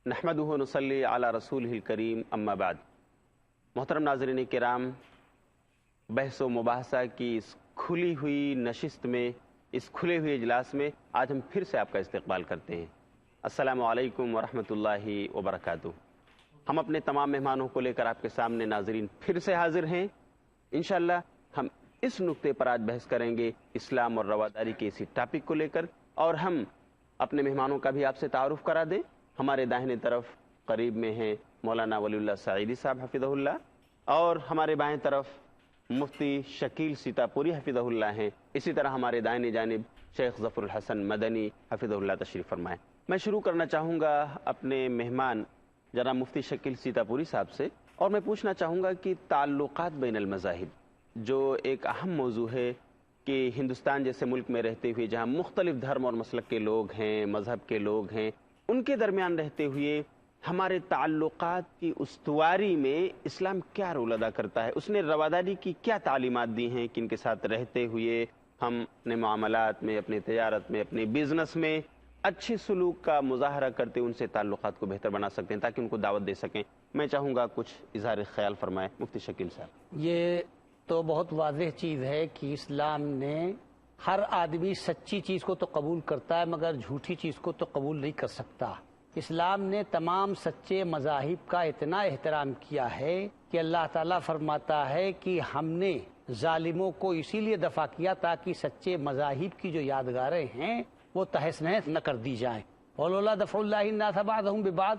نحمدہ و نصلی علی رسولہ الکریم اما بعد۔ محترم ناظرین کرام، بحث و مباحثہ کی اس کھلی ہوئی نشست میں، اس کھلے ہوئے اجلاس میں آج ہم پھر سے آپ کا استقبال کرتے ہیں۔ السلام علیکم ورحمۃ اللہ وبرکاتہ۔ ہم اپنے تمام مہمانوں کو لے کر آپ کے سامنے ناظرین پھر سے حاضر ہیں۔ انشاءاللہ ہم اس نقطے پر آج بحث کریں گے، اسلام اور رواداری کے اسی ٹاپک کو لے کر، اور ہم اپنے مہمانوں کا بھی آپ سے تعارف کرا دیں۔ ہمارے داہنے طرف قریب میں ہیں مولانا ولی اللہ سعیدی صاحب حفظہ اللہ، اور ہمارے بائیں طرف مفتی شکیل سیتاپوری حفظہ اللہ ہیں۔ اسی طرح ہمارے دائیں جانب شیخ ظفر الحسن مدنی حفظہ اللہ تشریف فرمائیں۔ میں شروع کرنا چاہوں گا اپنے مہمان جناب مفتی شکیل سیتاپوری صاحب سے، اور میں پوچھنا چاہوں گا کہ تعلقات بین المذاہب جو ایک اہم موضوع ہے کہ ہندوستان جیسے ملک میں رہتے ہوئے جہاں مختلف دھرم اور مسلک کے لوگ ہیں، مذہب کے لوگ ہیں، ان کے درمیان رہتے ہوئے ہمارے تعلقات کی استواری میں اسلام کیا رول ادا کرتا ہے؟ اس نے رواداری کی کیا تعلیمات دی ہیں کہ ان کے ساتھ رہتے ہوئے ہم اپنے معاملات میں، اپنی تجارت میں، اپنے بزنس میں اچھے سلوک کا مظاہرہ کرتے ان سے تعلقات کو بہتر بنا سکتے ہیں تاکہ ان کو دعوت دے سکیں؟ میں چاہوں گا کچھ اظہار خیال فرمائیں مفتی شکیل صاحب۔ یہ تو بہت واضح چیز ہے کہ اسلام نے ہر آدمی سچی چیز کو تو قبول کرتا ہے مگر جھوٹی چیز کو تو قبول نہیں کر سکتا۔ اسلام نے تمام سچے مذاہب کا اتنا احترام کیا ہے کہ اللہ تعالیٰ فرماتا ہے کہ ہم نے ظالموں کو اسی لیے دفع کیا تاکہ سچے مذاہب کی جو یادگاریں ہیں وہ تہس نہس نہ کر دی جائیں۔ وَلَوْلَا دَفْعُ اللَّهِ النَّاسَ بَعْضَهُم بِبَعْضٍ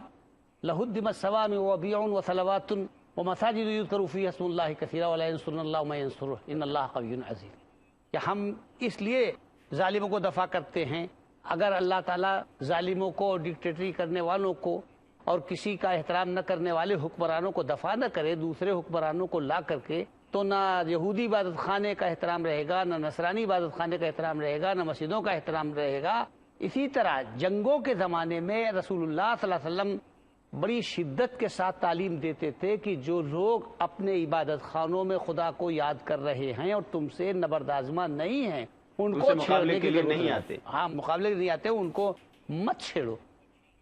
لَهُدِّمَتْ صَوَامِعُ وَبِيعٌ وَصَلَوَاتٌ وَمَسَاجِدُ يُذْكَرُ فِيهَا اسْمُ اللَّهِ كَثِيرًا وَلَيَنصُرَنَّ اللَّهُ مَن يَنصُرُهُ إِنَّ اللَّهَ قَوِيٌّ عَزِيزٌ۔ کہ ہم اس لیے ظالموں کو دفع کرتے ہیں، اگر اللہ تعالیٰ ظالموں کو، ڈکٹیٹری کرنے والوں کو اور کسی کا احترام نہ کرنے والے حکمرانوں کو دفع نہ کرے، دوسرے حکمرانوں کو لا کر کے، تو نہ یہودی عبادت خانے کا احترام رہے گا، نہ نصرانی عبادت خانے کا احترام رہے گا، نہ مسجدوں کا احترام رہے گا۔ اسی طرح جنگوں کے زمانے میں رسول اللہ صلی اللہ علیہ وسلم بڑی شدت کے ساتھ تعلیم دیتے تھے کہ جو لوگ اپنے عبادت خانوں میں خدا کو یاد کر رہے ہیں اور تم سے نبردآزما نہیں ہیں، ان کو مقابلے کے لیے نہیں آتے، ہاں مقابلے کے لیے نہیں آتے، ان کو مت چھیڑو۔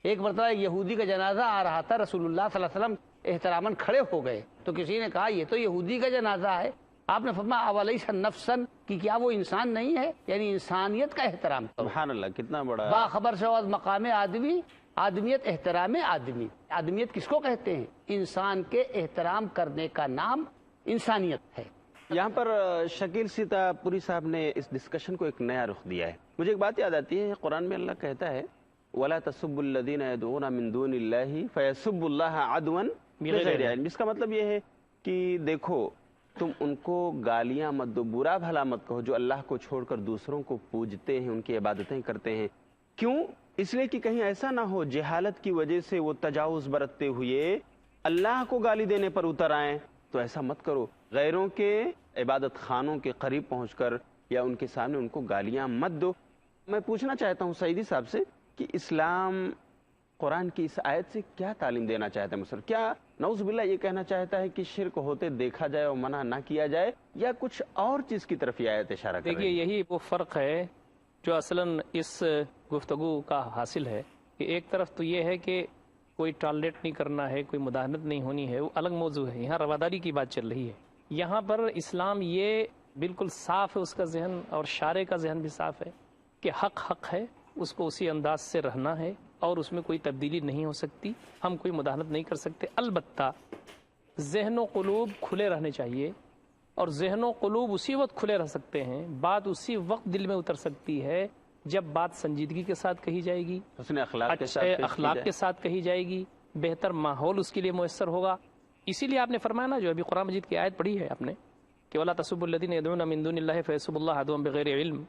ایک مرتبہ یہودی کا جنازہ آ رہا تھا، رسول اللہ صلی اللہ علیہ وسلم احتراماً کھڑے ہو گئے تو کسی نے کہا یہ تو یہودی کا جنازہ ہے۔ آپ نے فرمایا اولیس نفسا، کہ کیا وہ انسان نہیں ہے؟ یعنی انسانیت کا احترام کرو۔ سبحان اللہ، کتنا بڑا باخبر شواز مقام آدمی، آدمیت احترام آدمی۔ آدمیت کس کو کہتے ہیں؟ انسان کے احترام کرنے کا نام انسانیت ہے۔ یہاں پر شکیل سیتاپوری صاحب نے اس ڈسکشن کو ایک نیا رخ دیا ہے۔ مجھے ایک بات یاد آتی ہے، قرآن میں اللہ کہتا ہے وَلَا تَسُبُّوا الَّذِينَ يَدْعُونَ مِن دُونِ اللَّهِ فَيَسُبُّوا اللَّهَ عَدْوًا بِغَيْرِ عِلْمٍ۔ اس کا مطلب یہ ہے کہ دیکھو تم ان کو گالیاں مت دو، برا بھلا مت کہو جو اللہ کو چھوڑ کر دوسروں کو پوجتے ہیں، ان کی عبادتیں کرتے ہیں۔ کیوں؟ اس لیے کہ کہیں ایسا نہ ہو جہالت کی وجہ سے وہ تجاوز برتتے ہوئے اللہ کو گالی دینے پر اتر آئیں، تو ایسا مت کرو۔ غیروں کے عبادت خانوں کے قریب پہنچ کر یا ان کے سامنے ان کو گالیاں مت دو۔ میں پوچھنا چاہتا ہوں سعیدی صاحب سے کہ اسلام قرآن کی اس آیت سے کیا تعلیم دینا چاہتا ہے؟ مثلا کیا نعوذ باللہ یہ کہنا چاہتا ہے کہ شرک ہوتے دیکھا جائے اور منع نہ کیا جائے، یا کچھ اور چیز کی طرف یہ آیت اشارہ کر رہی ہے؟ دیکھیے یہی وہ فرق ہے جو اصلاً اس گفتگو کا حاصل ہے کہ ایک طرف تو یہ ہے کہ کوئی ٹالریٹ نہیں کرنا ہے، کوئی مداہنت نہیں ہونی ہے، وہ الگ موضوع ہے۔ یہاں رواداری کی بات چل رہی ہے۔ یہاں پر اسلام یہ بالکل صاف ہے، اس کا ذہن اور شارع کا ذہن بھی صاف ہے کہ حق حق ہے، اس کو اسی انداز سے رہنا ہے اور اس میں کوئی تبدیلی نہیں ہو سکتی، ہم کوئی مداہنت نہیں کر سکتے۔ البتہ ذہن و قلوب کھلے رہنے چاہیے، اور ذہن و قلوب اسی وقت کھلے رہ سکتے ہیں، بات اسی وقت دل میں اتر سکتی ہے جب بات سنجیدگی کے ساتھ کہی جائے گی، حسن اخلاق کے اچھے اخلاق کے ساتھ کہی جائے گی، بہتر ماحول اس کے لیے میسر ہوگا۔ اسی لیے آپ نے فرمایا نا، جو ابھی قرآن مجید کی آیت پڑھی ہے آپ نے کہ وَلَا تَسُبُّوا الَّذِينَ يَدْعُونَ مِن دُونِ اللَّهِ فَيَسُبُّوا اللَّهَ عَدْوًا بِغَيْرِ عِلْمٍ،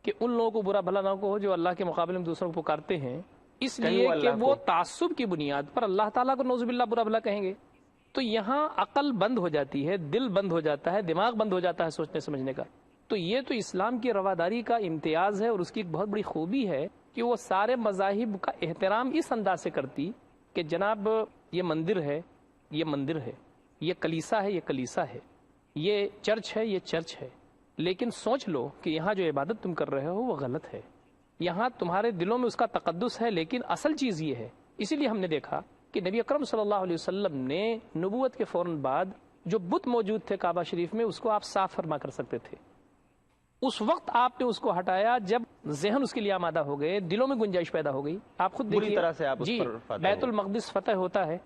کہ ان لوگوں کو برا بھلا نہ کہو جو اللہ کے مقابلے میں دوسروں کو پکارتے ہیں، اس لیے کہ وہ تعصب کی بنیاد پر اللہ تعالیٰ کو نعوذ باللہ برا بھلا کہیں گے۔ تو یہاں عقل بند ہو جاتی ہے، دل بند ہو جاتا ہے، دماغ بند ہو جاتا ہے سوچنے سمجھنے کا۔ تو یہ تو اسلام کی رواداری کا امتیاز ہے، اور اس کی ایک بہت بڑی خوبی ہے کہ وہ سارے مذاہب کا احترام اس انداز سے کرتی کہ جناب یہ مندر ہے، یہ مندر ہے، یہ کلیسا ہے، یہ کلیسا ہے، یہ چرچ ہے، یہ چرچ ہے، لیکن سوچ لو کہ یہاں جو عبادت تم کر رہے ہو وہ غلط ہے۔ یہاں تمہارے دلوں میں اس کا تقدس ہے، لیکن اصل چیز یہ ہے اسی لیے ہم نے دیکھا کہ نبی اکرم صلی اللہ علیہ وسلم نے نبوت کے فوراً بعد جو بت موجود تھے کعبہ شریف میں اس کو آپ صاف فرما کر سکتے تھے. اس وقت آپ نے اس کو ہٹایا جب ذہن اس کے لیے آمادہ ہو گئے, دلوں میں گنجائش پیدا ہو گئی. آپ خود بری دیکھیے طرح سے آپ اس جی پر فتح بیت ہوئے. المقدس فتح ہوتا ہے,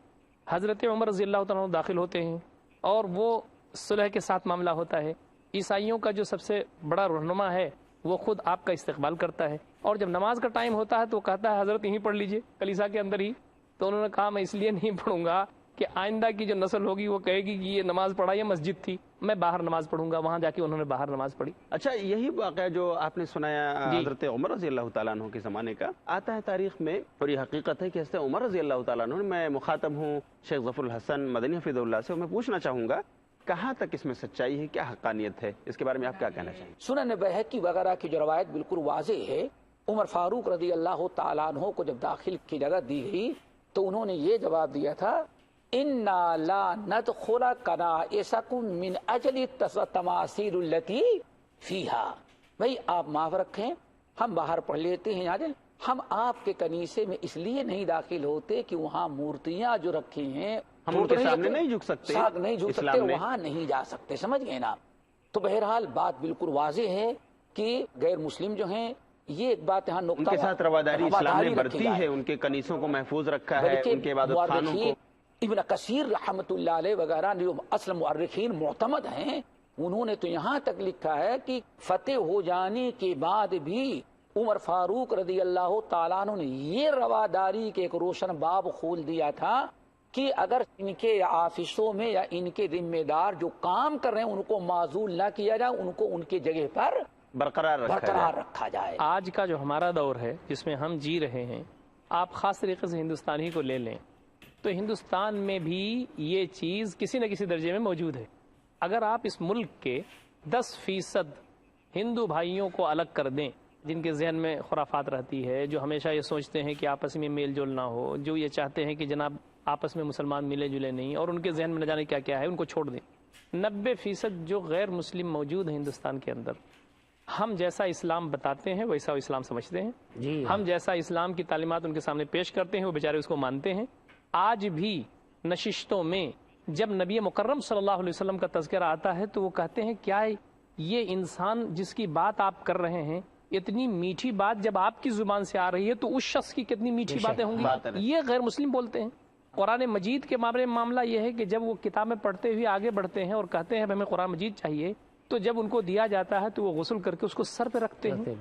حضرت عمر رضی اللہ تعالیٰ عنہ داخل ہوتے ہیں اور وہ صلح کے ساتھ معاملہ ہوتا ہے. عیسائیوں کا جو سب سے بڑا رہنما ہے وہ خود آپ کا استقبال کرتا ہے, اور جب نماز کا ٹائم ہوتا ہے تو وہ کہتا ہے حضرت یہیں پڑھ لیجئے کلیسا کے اندر ہی. تو انہوں نے کہا میں اس لیے نہیں پڑھوں گا کہ آئندہ کی جو نسل ہوگی وہ کہے گی کہ یہ نماز پڑھا یہ مسجد تھی, میں باہر نماز پڑھوں گا. وہاں جا کے انہوں نے باہر نماز پڑھی. اچھا, یہی واقعہ جو آپ نے سنایا جی. حضرت عمر رضی اللہ تعالیٰ عنہ کے زمانے کا آتا ہے تاریخ میں, اور یہ حقیقت ہے کہ حضرت عمر رضی اللہ تعالیٰ عنہ, میں مخاطب ہوں شیخ ظفر الحسن مدنی حفظہ اللہ سے, میں پوچھنا چاہوں گا کہاں تک اس میں سچائی ہے, کیا حقانیت ہے, اس کے بارے میں آپ کیا کہنا چاہیں؟ سنن بیہقی وغیرہ کی جو روایت بالکل واضح ہے, عمر فاروق رضی اللہ تعالیٰ عنہ کو جب داخل کی جگہ دی گئی تو انہوں نے یہ جواب دیا تھا انا لا ندخل کنائسکم من اجل التماثیل التي فیہا. بھائی آپ معاف رکھیں, ہم باہر پڑھ لیتے ہیں, یاد ہے ہم آپ کے کنیسے میں اس لیے نہیں داخل ہوتے کہ وہاں مورتیاں جو رکھی ہیں ہم ان کے سامنے نہیں جھک سکتے, نہیں جھک سکتے, وہاں نہیں جا سکتے, سمجھ گئے نا. تو بہرحال بات بالکل واضح ہے کہ غیر مسلم جو ہیں, یہ ایک بات یہاں نقطہ, ان کے ساتھ رواداری اسلام نے برتی ہے, ان کے کنیسوں کو محفوظ رکھا ہے, ان کے عبادت خانوں کو. ابن کثیر رحمت اللہ علیہ وغیرہ جو اصل مؤرخین معتمد ہیں, انہوں نے تو یہاں تک لکھا ہے کہ فتح ہو جانے کے بعد بھی عمر فاروق رضی اللہ تعالیٰ عنہ نے یہ رواداری کے ایک روشن باب کھول دیا تھا کہ اگر ان کے آفسوں میں یا ان کے ذمہ دار جو کام کر رہے ہیں ان کو معزول نہ کیا جائے, ان کو ان کی جگہ پر برقرار رکھا جائے. آج کا جو ہمارا دور ہے جس میں ہم جی رہے ہیں, آپ خاص طریقے سے ہندوستان ہی کو لے لیں تو ہندوستان میں بھی یہ چیز کسی نہ کسی درجے میں موجود ہے. اگر آپ اس ملک کے 10% ہندو بھائیوں کو الگ کر دیں جن کے ذہن میں خرافات رہتی ہے, جو ہمیشہ یہ سوچتے ہیں کہ آپس میں میل جول نہ ہو, جو یہ چاہتے ہیں کہ جناب آپس میں مسلمان ملے جلے نہیں, اور ان کے ذہن میں نہ جانے کیا کیا ہے, ان کو چھوڑ دیں. 90% جو غیر مسلم موجود ہیں ہندوستان کے اندر, ہم جیسا اسلام بتاتے ہیں ویسا اسلام سمجھتے ہیں, ہم جیسا اسلام کی تعلیمات ان کے سامنے پیش کرتے ہیں وہ بیچارے اس کو مانتے ہیں. آج بھی نشستوں میں جب نبی مکرم صلی اللہ علیہ وسلم کا تذکرہ آتا ہے تو وہ کہتے ہیں کیا یہ انسان جس کی بات آپ کر رہے ہیں, اتنی میٹھی بات جب آپ کی زبان سے آ رہی ہے تو اس شخص کی کتنی میٹھی باتیں ہوں گی. یہ غیر مسلم بولتے ہیں. قرآن مجید کے معاملہ یہ ہے کہ جب وہ کتابیں پڑھتے ہوئے آگے بڑھتے ہیں اور کہتے ہیں ہمیں قرآن مجید چاہیے, تو جب ان کو دیا جاتا ہے تو وہ غسل کر کے اس کو سر پہ رکھتے ہیں.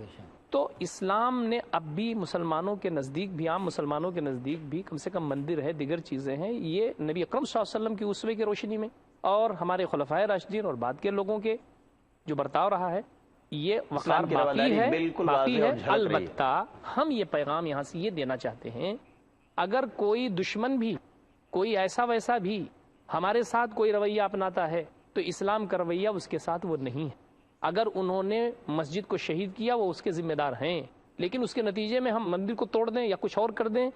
تو اسلام نے اب بھی مسلمانوں کے نزدیک بھی, عام مسلمانوں کے نزدیک بھی کم سے کم مندر ہے, دیگر چیزیں ہیں, یہ نبی اکرم صلی اللہ علیہ وسلم کی اسوے کی روشنی میں اور ہمارے خلفائے راشدین اور بعد کے لوگوں کے جو برتاؤ رہا ہے یہ وقار باقی ہے. البتہ ہم یہ پیغام یہاں سے یہ دینا چاہتے ہیں, اگر کوئی دشمن بھی, کوئی ایسا ویسا بھی ہمارے ساتھ کوئی رویہ اپناتا ہے تو اسلام کا رویہ اس کے ساتھ وہ نہیں ہے. اگر انہوں نے مسجد کو شہید کیا وہ اس کے ذمہ دار ہیں, لیکن اس کے نتیجے میں ہم مندر کو توڑ دیں یا کچھ اور کر دیں,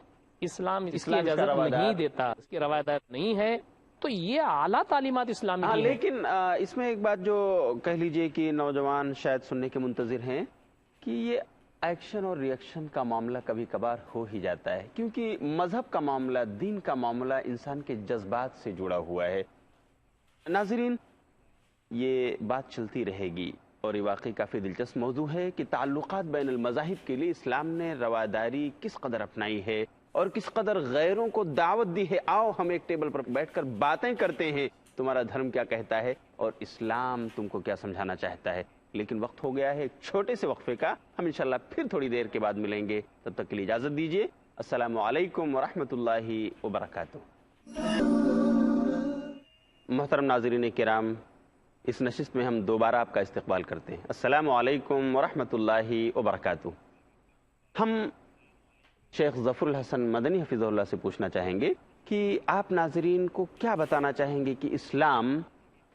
اسلام اس کی اجازت نہیں دیتا, اس کی روایت نہیں ہے. تو یہ اعلیٰ تعلیمات اسلامی کی ہیں. لیکن اس میں ایک بات جو کہہ لیجئے کہ نوجوان شاید سننے کے منتظر ہیں کہ یہ ایکشن اور ری ایکشن کا معاملہ کبھی کبھار ہو ہی جاتا ہے, کیونکہ مذہب کا معاملہ, دین کا معاملہ انسان کے جذبات سے جڑا ہوا ہے. ناظرین, یہ بات چلتی رہے گی اور یہ واقعی کافی دلچسپ موضوع ہے کہ تعلقات بین المذاہب کے لیے اسلام نے رواداری کس قدر اپنائی ہے اور کس قدر غیروں کو دعوت دی ہے. آؤ ہم ایک ٹیبل پر بیٹھ کر باتیں کرتے ہیں, تمہارا دھرم کیا کہتا ہے اور اسلام تم کو کیا سمجھانا چاہتا ہے. لیکن وقت ہو گیا ہے ایک چھوٹے سے وقفے کا, ہم انشاءاللہ پھر تھوڑی دیر کے بعد ملیں گے. تب تک کے لیے اجازت دیجیے. السلام علیکم ورحمۃ اللہ وبرکاتہ. محترم ناظرین کرام, اس نشست میں ہم دوبارہ آپ کا استقبال کرتے ہیں. السلام علیکم ورحمۃ اللہ وبرکاتہ. ہم شیخ ظفر الحسن مدنی حفظہ اللہ سے پوچھنا چاہیں گے کہ آپ ناظرین کو کیا بتانا چاہیں گے کہ اسلام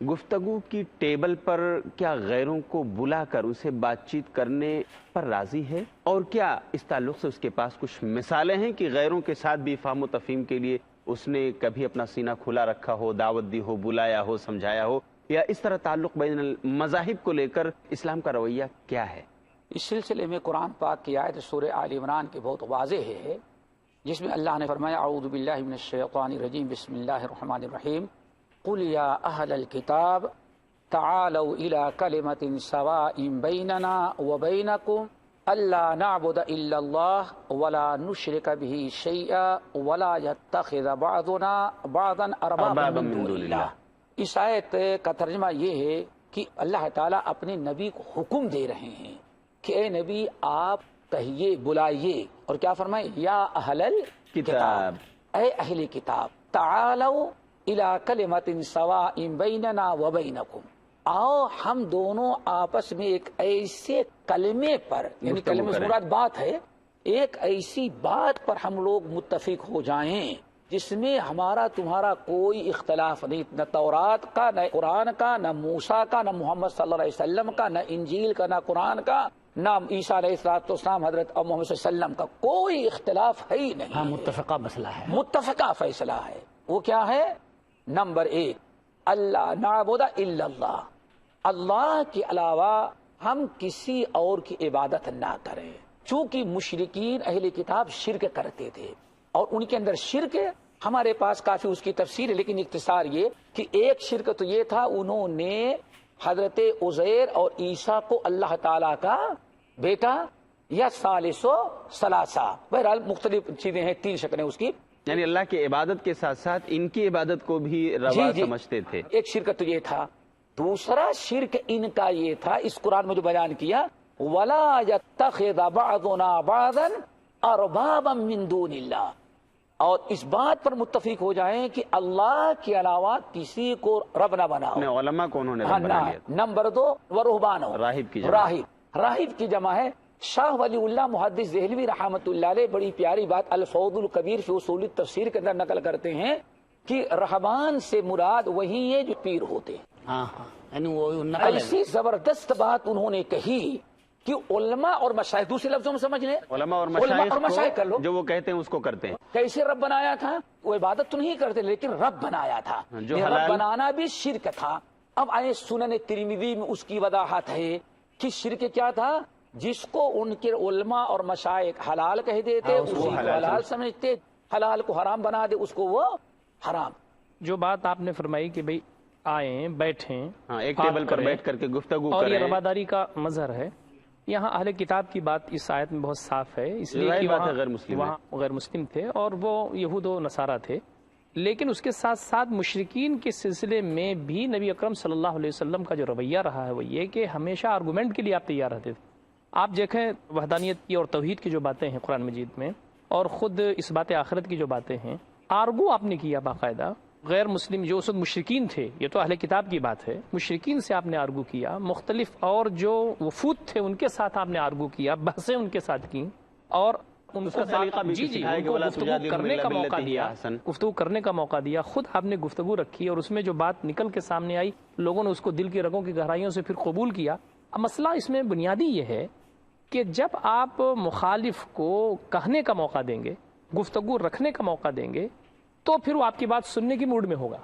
گفتگو کی ٹیبل پر کیا غیروں کو بلا کر اسے بات چیت کرنے پر راضی ہے, اور کیا اس تعلق سے اس کے پاس کچھ مثالیں ہیں کہ غیروں کے ساتھ بھی فہم و تفہیم کے لیے اس نے کبھی اپنا سینہ کھلا رکھا ہو, دعوت دی ہو, بلایا ہو, سمجھایا ہو, یا اس طرح تعلق بین المذاہب کو لے کر اسلام کا رویہ کیا ہے؟ اس سلسلے میں قرآن پاک کی آیت سورہ آل عمران کی بہت واضح ہے جس میں اللہ نے فرمایا اعوذ باللہ من الشیطان الرجیم بسم اللہ الرحمن الرحیم قل یا اہل الکتاب تعالوا الى کلمۃ سواء بیننا وبینکم الا نعبد الا اللہ ولا نشرک به شیئا ولا يتخذ بعضنا بعضا اربابا من دون اللہ۔ اس آیت کا ترجمہ یہ ہے کہ اللہ تعالیٰ اپنے نبی کو حکم دے رہے ہیں کہ اے نبی آپ کہیے، بلائیے، اور کیا فرمائے؟ یا اہل الکتاب، اے اہل کتاب، تعالوا الی کلمۃ سواء بیننا وبینکم، آؤ ہم دونوں آپس میں ایک ایسے کلمے پر، یعنی کلمے سے مراد بات ہے، ایک ایسی بات پر ہم لوگ متفق ہو جائیں جس میں ہمارا تمہارا کوئی اختلاف نہیں، نہ تورات کا، نہ قرآن کا، نہ موسیٰ کا، نہ محمد صلی اللہ علیہ وسلم کا، نہ انجیل کا، نہ قرآن کا، نہ عیسیٰ علیہ السلام حضرت محمد صلی اللہ علیہ وسلم کا، کوئی اختلاف ہے ہی نہیں۔ ہاں، متفقہ مسئلہ ہے، متفقہ فیصلہ ہے۔ وہ کیا ہے؟ نمبر 1، اللہ نعبد الا اللہ، اللہ کے علاوہ ہم کسی اور کی عبادت نہ کریں۔ چونکہ مشرکین اہل کتاب شرک کرتے تھے، اور ان کے اندر شرک ہمارے پاس کافی اس کی تفسیر ہے، لیکن اختصار یہ کہ ایک شرک تو یہ تھا، انہوں نے حضرت عزیر اور عیسیٰ کو اللہ تعالیٰ کا بیٹا یا ثالث و ثلاثہ، بہرحال مختلف چیزیں ہیں، 3 شکلیں اس کی، یعنی اللہ کی عبادت کے ساتھ ساتھ ان کی عبادت کو بھی روا سمجھتے تھے۔ ایک شرک تو یہ تھا۔ دوسرا شرک ان کا یہ تھا، اس قرآن میں جو بیان کیا، وَلَا يَتَّخِذَ بَعْضُنَا بَعْضًا أَرْبَابًا مِّن دُونِ اللَّهِ، اور اس بات پر متفق ہو جائیں کہ اللہ کے علاوہ کسی کو رب نہ بناؤ۔ علماء کو انہوں نے رب بنا لیا۔ نمبر 2، وَرُهْبَانٌ، راہب کی جمع۔ راہب کی جمع ہے۔ شاہ ولی اللہ محدث دہلوی رحمۃ اللہ علیہ بڑی پیاری بات الفوض الکبیر فی اصول التفسیر کے اندر نقل کرتے ہیں کہ رہبان سے مراد وہی ہے جو پیر ہوتے ہیں۔ ہاں ہاں، یعنی وہ نقل ہے۔ ایسی زبردست بات انہوں نے کہی کہ علماء اور مشائخ، دوسرے لفظوں میں سمجھ لیں، علماء اور مشائخ کر لو، جو وہ کہتے ہیں اس کو کرتے ہیں۔ کیسے رب بنایا تھا؟ وہ عبادت تو نہیں کرتے، لیکن رب بنایا تھا، جو یہ حلال، رب بنانا بھی شرک تھا۔ اب آئے سنن ترمذی میں اس کی وضاحت ہے کہ شرک کیا تھا، جس کو ان کے علماء اور مشائخ حلال کہہ دیتے اسی کو حلال سمجھتے، حلال کو حرام بنا دے اس کو وہ حرام۔ جو بات آپ نے فرمائی کہ بھئی آئیں بیٹھیں، ایک ٹیبل پر بیٹھ کر کے گفتگو اور کریں، یہ رواداری کا مظہر ہے، یہاں اہل کتاب کی بات اس آیت میں بہت صاف ہے، اس لیے کہ وہاں غیر مسلم تھے اور وہ یہود و نصارہ تھے، لیکن اس کے ساتھ ساتھ مشرکین کے سلسلے میں بھی نبی اکرم صلی اللہ علیہ وسلم کا جو رویہ رہا ہے وہ یہ کہ ہمیشہ آرگومنٹ کے لیے آپ تیار رہتے تھے۔ آپ دیکھیں وحدانیت کی اور توحید کی جو باتیں ہیں قرآن مجید میں، اور خود اس بات آخرت کی جو باتیں ہیں، آرگو آپ نے کیا باقاعدہ غیر مسلم جو اس وقت مشرکین تھے، یہ تو اہل کتاب کی بات ہے، مشرکین سے آپ نے آرگو کیا، مختلف اور جو وفود تھے ان کے ساتھ آپ نے آرگو کیا، بحثیں ان کے ساتھ کی، اور ان کو گفتگو کرنے کا موقع دیا، گفتگو کرنے کا موقع دیا، خود آپ نے گفتگو رکھی، اور اس میں جو بات نکل کے سامنے آئی لوگوں نے اس کو دل کی رگوں کی گہرائیوں سے پھر قبول کیا۔ اب مسئلہ اس میں بنیادی یہ ہے کہ جب آپ مخالف کو کہنے کا موقع دیں گے، گفتگو رکھنے کا موقع دیں گے، تو پھر وہ آپ کی بات سننے کی موڈ میں ہوگا۔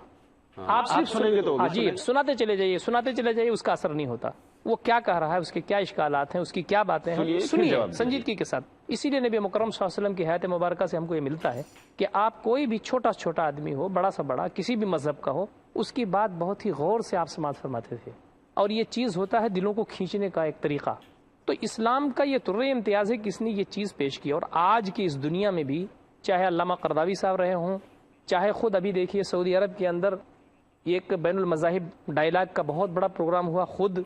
آپ صرف سنیں گے تو جی سناتے چلے جائیے، اس کا اثر نہیں ہوتا۔ وہ کیا کہہ رہا ہے، اس کے کیا اشکالات ہیں، اس کی کیا باتیں ہیں، سنیے سنجیدگی کے ساتھ۔ اسی لیے نبی مکرم صلی اللہ علیہ وسلم کی حیات مبارکہ سے ہم کو یہ ملتا ہے کہ آپ کوئی بھی چھوٹا سے چھوٹا آدمی ہو، بڑا سا بڑا، کسی بھی مذہب کا ہو، اس کی بات بہت ہی غور سے آپ سماعت فرماتے تھے، اور یہ چیز ہوتا ہے دلوں کو کھینچنے کا ایک طریقہ۔ تو اسلام کا یہ طرز امتیاز ہے کہ اس نے یہ چیز پیش کی، اور آج کی اس دنیا میں بھی چاہے علامہ قرداوی صاحب رہے ہوں، چاہے خود ابھی دیکھیے سعودی عرب کے اندر ایک بین المذاہب ڈائلاگ کا بہت بڑا پروگرام ہوا، خود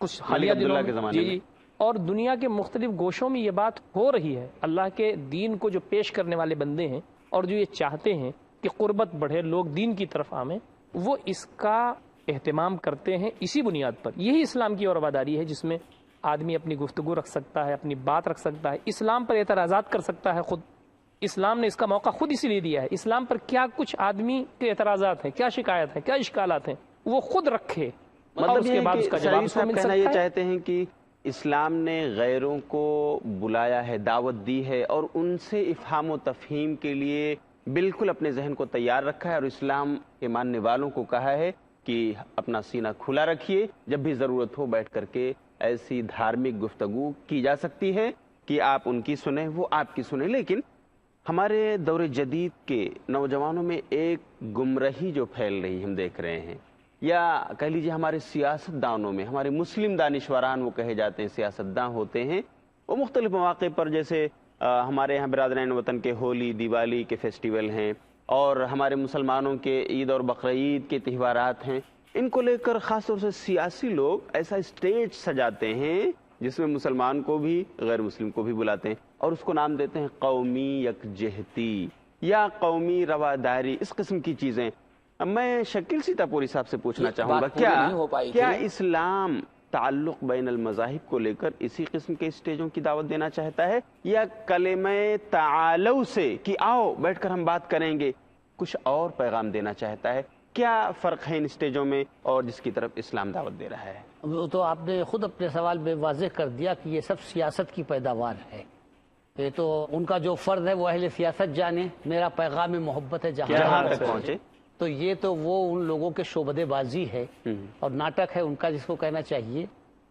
کچھ حالیہ دنوں میں جی، اور دنیا کے مختلف گوشوں میں یہ بات ہو رہی ہے۔ اللہ کے دین کو جو پیش کرنے والے بندے ہیں اور جو یہ چاہتے ہیں کہ قربت بڑھے، لوگ دین کی طرف آمیں، وہ اس کا اہتمام کرتے ہیں اسی بنیاد پر۔ یہی اسلام کی اور رواداری ہے جس میں آدمی اپنی گفتگو رکھ سکتا ہے، اپنی بات رکھ سکتا ہے، اسلام پر اعتراضات کر سکتا ہے خود۔ اسلام نے اس کا موقع خود اسی لیے دیا ہے۔ اسلام پر کیا کچھ آدمی کے اعتراضات ہیں، کیا شکایت ہیں، کیا اشکالات ہیں، وہ خود رکھے، اور اس کے بعد اس کا جواب اس کو مل سکتا ہے۔ یہ چاہتے ہیں کہ اسلام نے غیروں کو بلایا ہے، دعوت دی ہے، اور ان سے افہام و تفہیم کے لیے بالکل اپنے ذہن کو تیار رکھا ہے، اور اسلام کے ماننے والوں کو کہا ہے کہ اپنا سینہ کھلا رکھیے، جب بھی ضرورت ہو بیٹھ کر کے ایسی دھارمک گفتگو کی جا سکتی ہے کہ آپ ان کی سنیں، وہ آپ کی سنیں، لیکن ہمارے دور جدید کے نوجوانوں میں ایک گمراہی جو پھیل رہی ہم دیکھ رہے ہیں، یا کہہ لیجیے ہمارے سیاست دانوں میں، ہمارے مسلم دانشوران وہ کہے جاتے ہیں، سیاست داں ہوتے ہیں، وہ مختلف مواقع پر جیسے ہمارے یہاں برادران وطن کے ہولی دیوالی کے فیسٹیول ہیں، اور ہمارے مسلمانوں کے عید اور بقرعید کے تہوارات ہیں، ان کو لے کر خاص طور سے سیاسی لوگ ایسا اسٹیج سجاتے ہیں جس میں مسلمان کو بھی غیر مسلم کو بھی بلاتے ہیں، اور اس کو نام دیتے ہیں قومی یکجہتی یا قومی رواداری، اس قسم کی چیزیں۔ میں شکیل سیتاپوری صاحب سے پوچھنا چاہوں گا، کیا اسلام تعلق بین المذاہب کو لے کر اسی قسم کے اسٹیجوں کی دعوت دینا چاہتا ہے، یا کلمہ تعالو سے کہ آؤ بیٹھ کر ہم بات کریں گے کچھ اور پیغام دینا چاہتا ہے؟ کیا فرق ہے ان اسٹیجوں میں اور جس کی طرف اسلام دعوت دے رہا ہے؟ وہ تو آپ نے خود اپنے سوال میں واضح کر دیا کہ یہ سب سیاست کی پیداوار ہے۔ یہ تو ان کا جو فرض ہے وہ اہل سیاست جانے، میرا پیغام محبت ہے جہاں تک پہنچے، تو یہ تو وہ ان لوگوں کے شعبدے بازی ہے اور ناٹک ہے ان کا، جس کو کہنا چاہیے۔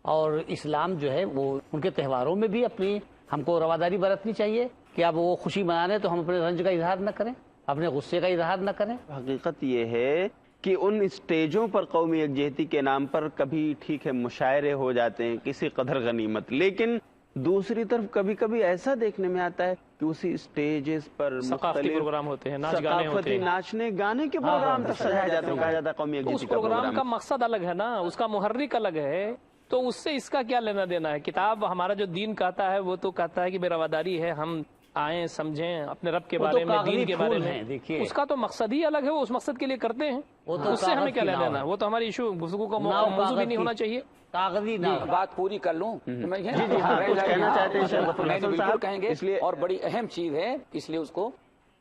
اور اسلام جو ہے وہ ان کے تہواروں میں بھی اپنی ہم کو رواداری برتنی چاہیے کہ اب وہ خوشی منانے تو ہم اپنے رنج کا اظہار نہ کریں، اپنے غصے کا اظہار نہ کریں۔ حقیقت یہ ہے کہ ان اسٹیجوں پر قومی یکجہتی کے نام پر کبھی ٹھیک ہے مشاعرے ہو جاتے ہیں کسی قدر غنیمت، لیکن دوسری طرف کبھی کبھی ایسا دیکھنے میں آتا ہے کہ اسی اسٹیجز پر ثقافتی پروگرام ہوتے ہیں، ناچ گانے ہوتے ہیں، ناچنے گانے کے پروگرام تک سجائے جاتے ہیں، کہا جاتا ہے قومی یکجہتی اس پروگرام کا مقصد الگ ہے نا، اس کا محرک الگ ہے، تو اس سے اس کا کیا لینا دینا ہے؟ کتاب ہمارا جو دین کہتا ہے وہ تو کہتا ہے کہ بے رواداری ہے، ہم آئیں سمجھیں اپنے رب کے بارے میں، دین کے بارے میں، اس کا تو مقصد ہی الگ ہے، وہ اس مقصد کے لیے کرتے ہیں، اس سے ہمیں کیا لینا دینا؟ وہ تو ہماری ایشو گفتگو کا موضوع بھی نہیں ہونا چاہیے۔ کاغذی نہ بات پوری کر لوں، کہنا چاہتے ہیں بالکل کہیں گے، اور بڑی اہم چیز ہے، اس لیے اس کو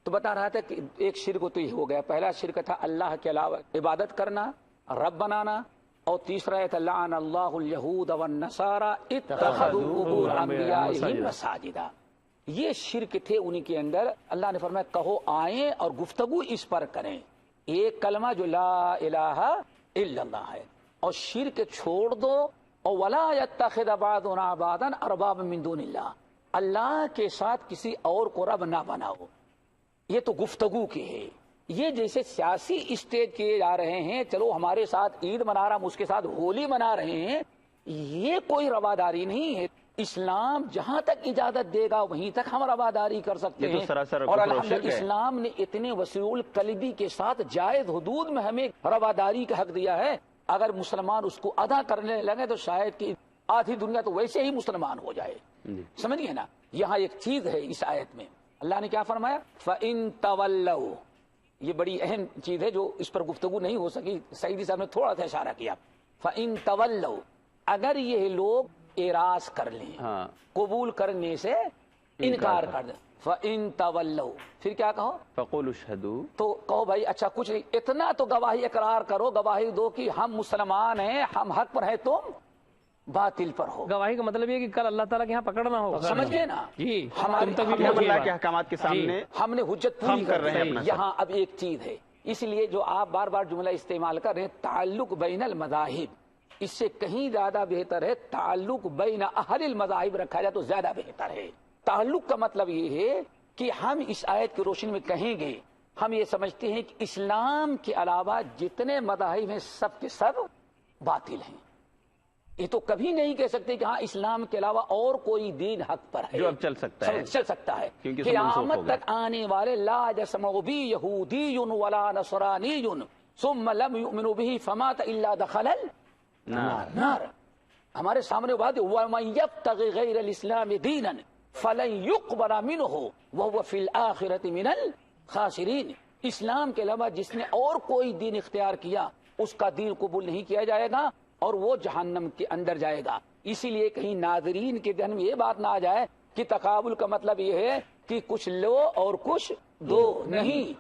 تو بتا رہا تھا کہ ایک شرک تو یہ ہو گیا، پہلا شرک تھا اللہ کے علاوہ عبادت کرنا، رب بنانا، اور تیسرا ہے لعن اللہ الیہود والنصارى اتخذوا قبور انبیائہم مساجدا۔ یہ شرک تھے ان کے اندر۔ اللہ نے فرمایا کہو آئیں اور گفتگو اس پر کریں، ایک کلمہ جو لا الہ الا اللہ ہے، اور شرک چھوڑ دو، اور ولا یتخذ بعضنا بعضا اربابا من دون اللہ، اللہ کے ساتھ کسی اور کو رب نہ بناؤ۔ یہ تو گفتگو کی ہے۔ یہ جیسے سیاسی اسٹیج کیے جا رہے ہیں، چلو ہمارے ساتھ عید منا رہا ہم اس کے ساتھ ہولی منا رہے ہیں، یہ کوئی رواداری نہیں ہے۔ اسلام جہاں تک اجازت دے گا وہیں تک ہم رواداری کر سکتے ہیں، اور الحمدللہ اسلام نے اتنے وسیع القلبی کے ساتھ جائز حدود میں ہمیں رواداری کا حق دیا ہے۔ اگر مسلمان اس کو ادا کرنے لگے تو شاید کہ آدھی دنیا تو ویسے ہی مسلمان ہو جائے، سمجھیے نا۔ یہاں ایک چیز ہے اس آیت میں، اللہ نے کیا فرمایا؟ فَإِن تَوَلَّوْا، یہ بڑی اہم چیز ہے جو اس پر گفتگو نہیں ہو سکی، سعیدی صاحب نے تھوڑا سا اشارہ کیا۔ فَإِن تَوَلَّوْا، اگر یہ لوگ اعراض کر لیں، قبول کرنے سے انکار کر دیں، فَإِن تَوَلَّوْا، پھر کیا کہو؟ فَقُولُوا اشْهَدُوا، تو کہو بھائی اچھا کچھ نہیں، اتنا تو گواہی اقرار کرو، گواہی دو کہ ہم مسلمان ہیں، ہم حق پر ہیں، تم باطل پر ہو۔ گواہی کا مطلب یہ کہ کل اللہ تعالیٰ کے یہاں پکڑنا ہوگا، سمجھ گئے نا؟ جی، اللہ کے احکامات کے سامنے ہم نے حجت پوری کر رہے ہیں۔ یہاں اب ایک چیز ہے، اس لیے جو آپ بار بار جملہ استعمال کر رہے ہیں تعلق بین المذاہب، اس سے کہیں زیادہ بہتر ہے تعلق بین اہل المذاہب رکھا جائے تو زیادہ بہتر ہے۔ تعلق کا مطلب یہ ہے کہ ہم اس آیت کی روشنی میں کہیں گے، ہم یہ سمجھتے ہیں کہ اسلام کے علاوہ جتنے مذاہب ہیں سب کے سب باطل ہیں۔ یہ تو کبھی نہیں کہہ سکتے کہ ہاں اسلام کے علاوہ اور کوئی دین حق پر ہے جو اب چل سکتا ہے، چل سکتا ہے۔ قیامت تک آنے والے لا يسمع بی یہودی ولا نصرانی ثم لم يؤمنوا به فمات الا دخل النار۔ ہمارے سامنے بات ہے وَمَن يَبْتَغِ غَيْرَ الْإِسْلَامِ دِينًا فَلَن يُقْبَلَ مِنْهُ وَهُوَ فِي الْآخِرَةِ مِنَ الْخَاسِرِينَ۔ اسلام کے علاوہ جس نے اور کوئی دین اختیار کیا اس کا دین قبول نہیں کیا جائے گا اور وہ جہنم کے اندر جائے گا۔ اسی لیے کہیں ناظرین کے ذہن میں یہ بات نہ آ جائے کہ تقابل کا مطلب یہ ہے کہ کچھ لو اور کچھ دو، نہیں۔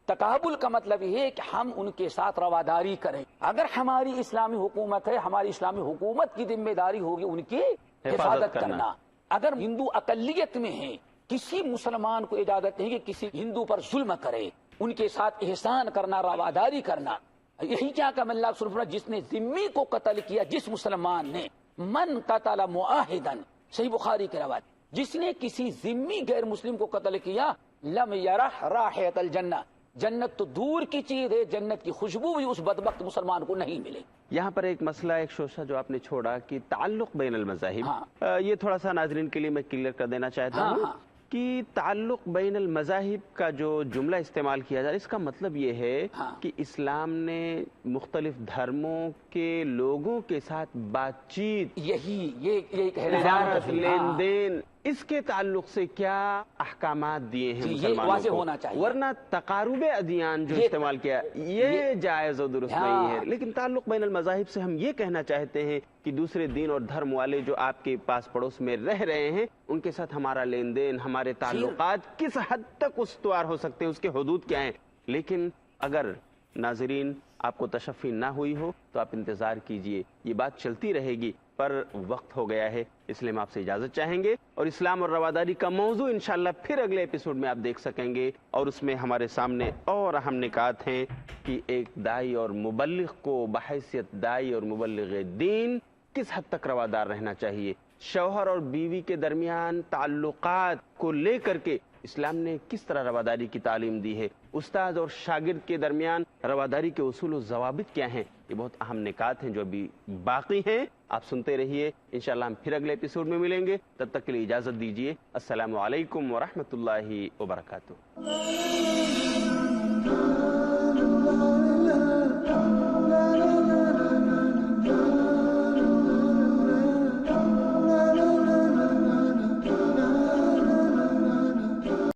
تقابل کا مطلب یہ ہے کہ ہم ان کے ساتھ رواداری کریں۔ اگر ہماری اسلامی حکومت ہے، ہماری اسلامی حکومت کی ذمہ داری ہوگی ان کی حفاظت کرنا۔ اگر ہندو اقلیت میں ہیں، کسی مسلمان کو اجازت نہیں کہ کسی ہندو پر ظلم کرے، ان کے ساتھ احسان کرنا، رواداری کرنا۔ یہی کیا کہ اللہ سبحانہ جس نے ذمی کو قتل کیا، جس مسلمان نے من قتل معاہدن، صحیح بخاری کی روایت، جس نے کسی ذمی غیر مسلم کو قتل کیا لم یرح رائحۃ الجنہ، جنت تو دور کی چیز ہے، جنت کی خوشبو بھی اس بدبخت مسلمان کو نہیں ملے۔ یہاں پر ایک مسئلہ، ایک شوشہ جو آپ نے چھوڑا کہ تعلق بین المذاہب، ہاں۔ یہ تھوڑا سا ناظرین کے لیے میں کلیئر کر دینا چاہتا ہوں ہاں۔ کہ تعلق بین المذاہب کا جو جملہ استعمال کیا جائے، اس کا مطلب یہ ہے ہاں۔ کہ اسلام نے مختلف دھرموں کے لوگوں کے ساتھ بات چیت، یہی کہنا تجارت، لین دین، اس کے تعلق سے کیا احکامات دیے ہیں یہ مسلمانوں واضح کو، ہونا چاہیے۔ ورنہ تقارب ادیان جو استعمال کیا یہ جائز و درست نہیں ہے۔ لیکن تعلق بین المذاہب سے ہم یہ کہنا چاہتے ہیں کہ دوسرے دین اور دھرم والے جو آپ کے پاس پڑوس میں رہ رہے ہیں، ان کے ساتھ ہمارا لین دین، ہمارے تعلقات کس حد تک استوار ہو سکتے ہیں، اس کے حدود کیا ہیں۔ لیکن اگر ناظرین آپ کو تشفی نہ ہوئی ہو تو آپ انتظار کیجئے، یہ بات چلتی رہے گی، پر وقت ہو گیا ہے، اس لیے ہم آپ سے اجازت چاہیں گے، اور اسلام اور رواداری کا موضوع انشاءاللہ پھر اگلے ایپیسوڈ میں آپ دیکھ سکیں گے، اور اس میں ہمارے سامنے اور اہم نکات ہیں کہ ایک دائی اور مبلغ کو بحیثیت دائی اور مبلغ دین کس حد تک روادار رہنا چاہیے، شوہر اور بیوی کے درمیان تعلقات کو لے کر کے اسلام نے کس طرح رواداری کی تعلیم دی ہے، استاد اور شاگرد کے درمیان رواداری کے اصول و ضوابط کیا ہیں، یہ بہت اہم نکات ہیں جو ابھی باقی ہیں۔ آپ سنتے رہیے، انشاءاللہ ہم پھر اگلے ایپیسوڈ میں ملیں گے، تب تک کے لیے اجازت دیجیے۔ السلام علیکم ورحمۃ اللہ وبرکاتہ۔